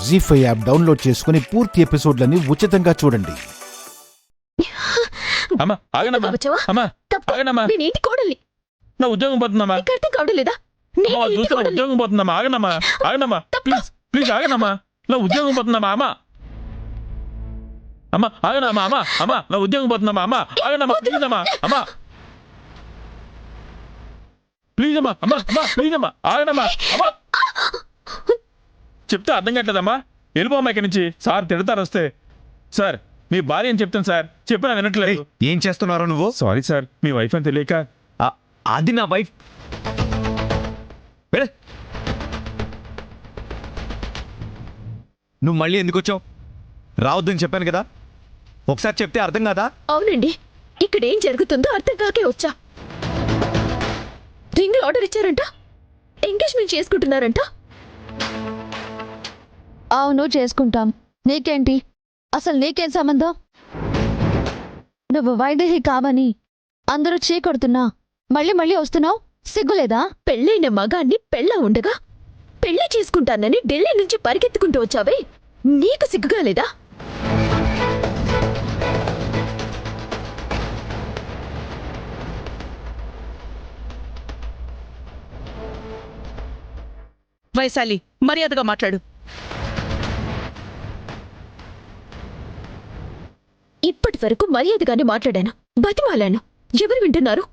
జీ5 app download చేసుకుని పూర్తి ఎపిసోడ్లని ఉచితంగా చూడండి. అమ్మా ఆగనమ్మా, అమ్మా ఆగనమ్మా, నేనేంటి కోడలి? నా ఉద్యోగం పోతుందమ్మా, అర్థం కావడం లేదా? చూస్తే ఉద్యోగం పోతుందమ్మా, ఆగనమ్మా ఆగనమ్మా, ప్లీజ్ ప్లీజ్ ఆగనమ్మా, నా ఉద్యోగం పోతుందమ్మా, అమ్మా అమ్మా ఆగనమ్మా, అమ్మా అమ్మా నా ఉద్యోగం పోతుందమ్మా, అమ్మా ఆగనమ్మా, ప్లీజ్ అమ్మా, అమ్మా ప్లీజ్ అమ్మా, అమ్మా అమ్మా ప్లీజ్ అమ్మా ఆగనమ్మా, అమ్మా చెప్తే అర్థం కట్టలేదమ్మా, వెళ్ళిపోమ్మా ఇక్కడి నుంచి. సార్ తిడతారు వస్తే. సార్ మీ భార్య అని చెప్తాను సార్, చెప్పినా వినట్లేదు. ఏం చేస్తున్నారో నువ్వు? సారీ సార్, మీ వైఫ్ అని తెలియక. అది నా వైఫ్. నువ్వు మళ్ళీ ఎందుకు వచ్చావు? రావద్దని చెప్పాను కదా, ఒకసారి చెప్తే అర్థం కాదా? అవునండి, ఇక్కడ ఏం జరుగుతుందో అర్థం కాకే వచ్చా. రింగ్ ఆర్డర్ ఇచ్చారంట, ఎంగేజ్మెంట్ చేసుకుంటున్నారంట. అవును చేసుకుంటాం, నీకేంటి? అసలు నీకేం సంబంధం? నువ్వు వైదేహి కావని అందరూ చీకొడుతున్నా మళ్ళీ మళ్ళీ వస్తున్నావు, సిగ్గులేదా? పెళ్ళైన మగాన్ని పెళ్ళ ఉండగా పెళ్లి చేసుకుంటానని ఢిల్లీ నుంచి పరిగెత్తుకుంటూ వచ్చావే, నీకు సిగ్గుగా లేదా? వైశాలి, మర్యాదగా మాట్లాడు. ఇప్పటి వరకు మర్యాదగానే మాట్లాడాను, బతిమాలాను. ఎవరు వింటున్నారు?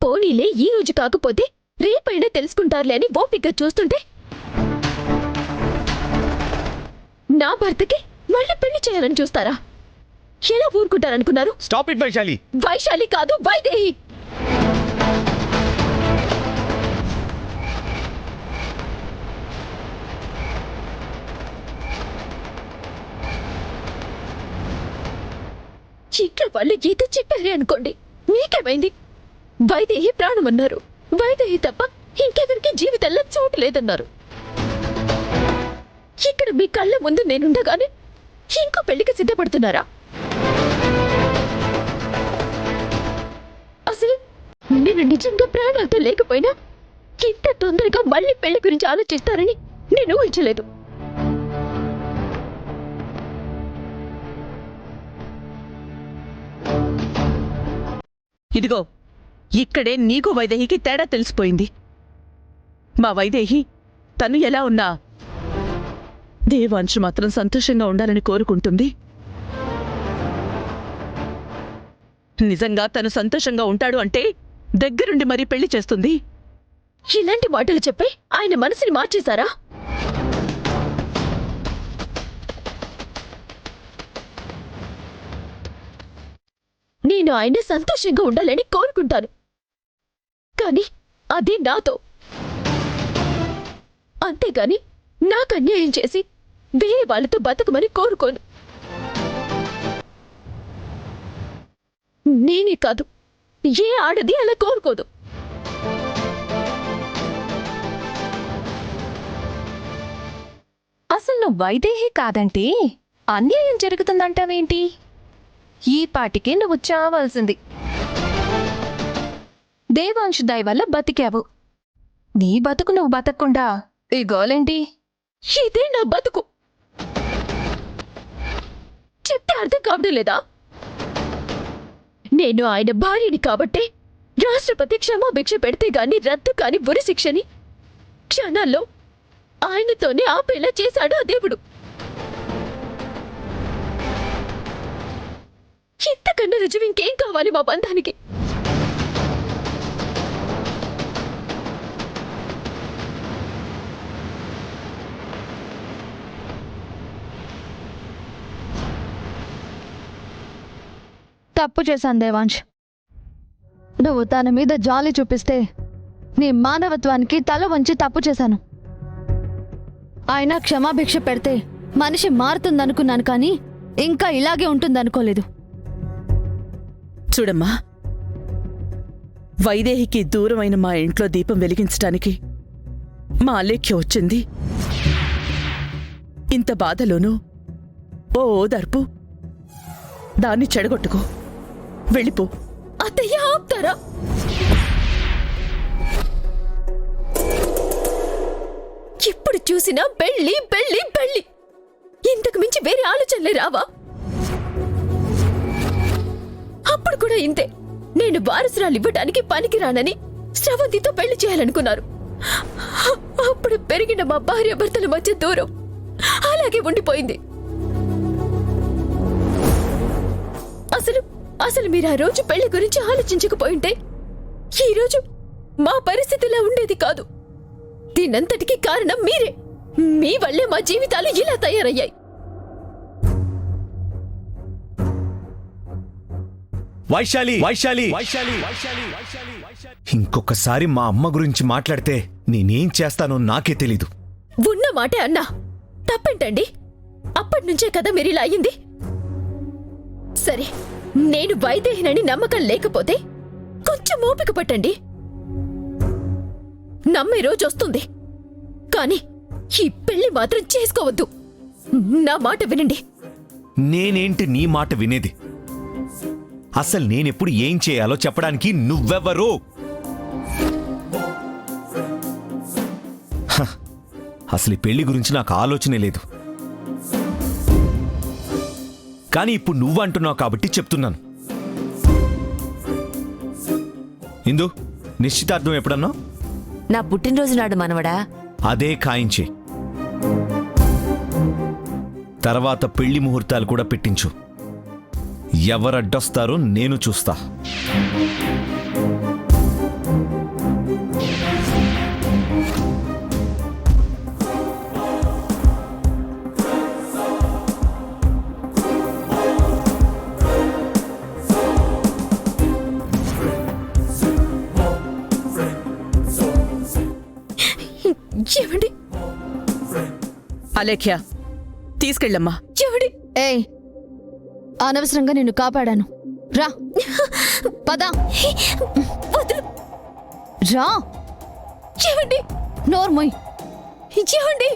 పోనీలే, ఈ రోజు కాకపోతే రేపైనా తెలుసుకుంటారులే అని ఓపిగ్గా చూస్తుంటే నా భర్తకి మళ్ళీ పెళ్లి చేయాలని చూస్తారా? ఎలా ఊరుకుంటారనుకున్నారు? Stop it Vaishali. వైశాలి కాదు, వైదేహి. ఇంట్లో వాళ్ళు ఏదో చెప్పారే అనుకోండి, మీకేమైంది? వైదేహి ప్రాణమన్నారు, వైదేహి తప్ప ఇంకెవరికి జీవితంలో చోటు లేదన్నారు. ఇక్కడ మీ కళ్ళ ముందు నేనుండగానే ఇంకో పెళ్లికి సిద్ధపడుతున్నారా? అసలు నేను నిజంగా ప్రాణాలతో లేకపోయినా ఇంత తొందరగా మళ్ళీ పెళ్లి గురించి ఆలోచిస్తారని నేను ఊహించలేదు. ఇదిగో, ఇక్కడే నీకు వైదేహికి తేడా తెలిసిపోయింది. మా వైదేహి తను ఎలా ఉన్నా దేవాంశు మాత్రం సంతోషంగా ఉండాలని కోరుకుంటుంది. నిజంగా తను సంతోషంగా ఉంటాడు అంటే దగ్గరుండి మరీ పెళ్లి చేస్తుంది. ఇలాంటి మాటలు చెప్పి ఆయన మనసుని మార్చేశారా? నేను ఆయన సంతోషంగా ఉండాలని కోరుకుంటాను, కానీ అది నాతో. అంతేగాని నాకు అన్యాయం చేసి వేరే వాళ్ళతో బతకమని కోరుకోను. నేనే కాదు, ఏ ఆడది అలా కోరుకోదు. అసలు నువ్వు వైదేహి కాదంటే అన్యాయం జరుగుతుందంటావేంటి? ఈ పాటికి నువ్వు చావాల్సింది. దేవాంశు దయ వల్ల బతికావు. నీ బతుకు నువ్వు బతకకుండా ఈ గోలేంటి? ఇదే నా బతుకు. చెప్తే అర్థం కావడం లేదా? నేను ఆయన భార్యని కాబట్టే రాష్ట్రపతి క్షమాభిక్ష పెడితే గాని రద్దు కాని ఉరి శిక్షని క్షణాల్లో ఆయనతోనే ఆపేలా చేశాడు ఆ దేవుడు. ఇంతకన్నా రుజువు ఇంకేం కావాలి మా బంధానికి? తప్పు చేశాను దేవాంశ్. నువ్వు తన మీద జాలి చూపిస్తే నీ మానవత్వానికి తల వంచి తప్పు చేశాను. ఆయన క్షమాభిక్ష పెడితే మనిషి మారుతుందనుకున్నాను, కానీ ఇంకా ఇలాగే ఉంటుందనుకోలేదు. చూడమ్మా, వైదేహికి దూరమైన మా ఇంట్లో దీపం వెలిగించటానికి మా అలేఖ్య వచ్చింది. ఇంత బాధలోనూ ఓ ఓదార్పు. దాన్ని చెడగొట్టుకో, వెళ్ళిపో. అత్తయ్య ఆపుతారా? ఎప్పుడు చూసినా పెళ్లి పెళ్లి పెళ్లి. ఇంతకు మించి వేరే ఆలోచనలే రావా? అప్పుడు కూడా ఇంతే. నేను వారసురాలు ఇవ్వడానికి పనికిరానని శ్రవంతితో పెళ్లి చేయాలనుకున్నారు. అప్పుడు పెరిగిన మా భార్యాభర్తల మధ్య దూరం అలాగే ఉండిపోయింది. అసలు మీరు ఆ రోజు పెళ్లి గురించి ఆలోచించకపోయింటే ఈ రోజు మా పరిస్థితిలా ఉండేది కాదు. దీనంతటికీ కారణం మీరే. మీ వల్లే మా జీవితాలు ఇలా తయారయ్యాయి. వైశాలి వైశాలి ఇంకొకసారి మా అమ్మ గురించి మాట్లాడితే నేనేం చేస్తానో నాకే తెలీదు. ఉన్న మాటే అన్నా తప్పేంటండి? అప్పటినుంచే కదా మీరిలా అయ్యింది. సరే, నేను వైదేహినని నమ్మకం లేకపోతే కొంచెం ఓపిక పట్టండి. నమ్మే రోజు వస్తుంది. కానీ ఈ పెళ్లి మాత్రం చేసుకోవద్దు. నా మాట వినండి. నేనేంటి నీ మాట వినేది? అసలు నేనెప్పుడు ఏం చేయాలో చెప్పడానికి నువ్వెవరు? హ, అసలు ఈ పెళ్లి గురించి నాకు ఆలోచనే లేదు. కానీ ఇప్పుడు నువ్వు అంటున్నావు కాబట్టి చెప్తున్నాను. ఇందు, నిశ్చితార్థం ఎప్పుడన్నా? నా పుట్టినరోజు నాడు మనవడా. అదే ఖాయించే. తర్వాత పెళ్లి ముహూర్తాలు కూడా పెట్టించు. ఎవరడ్డొస్తారో నేను చూస్తా. ఏమండి? అలేఖ్య, తీసుకెళ్ళమ్మా. ఏమండి? ఏయ్, అనవసరంగా నిన్ను కాపాడాను. రా, పద. వదులు. రా. ఏమండి? నోర్మోయ్. ఏమండి?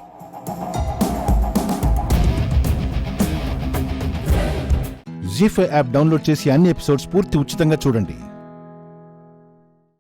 జీ5 యాప్ డౌన్లోడ్ చేసి అన్ని ఎపిసోడ్స్ పూర్తి ఉచితంగా చూడండి.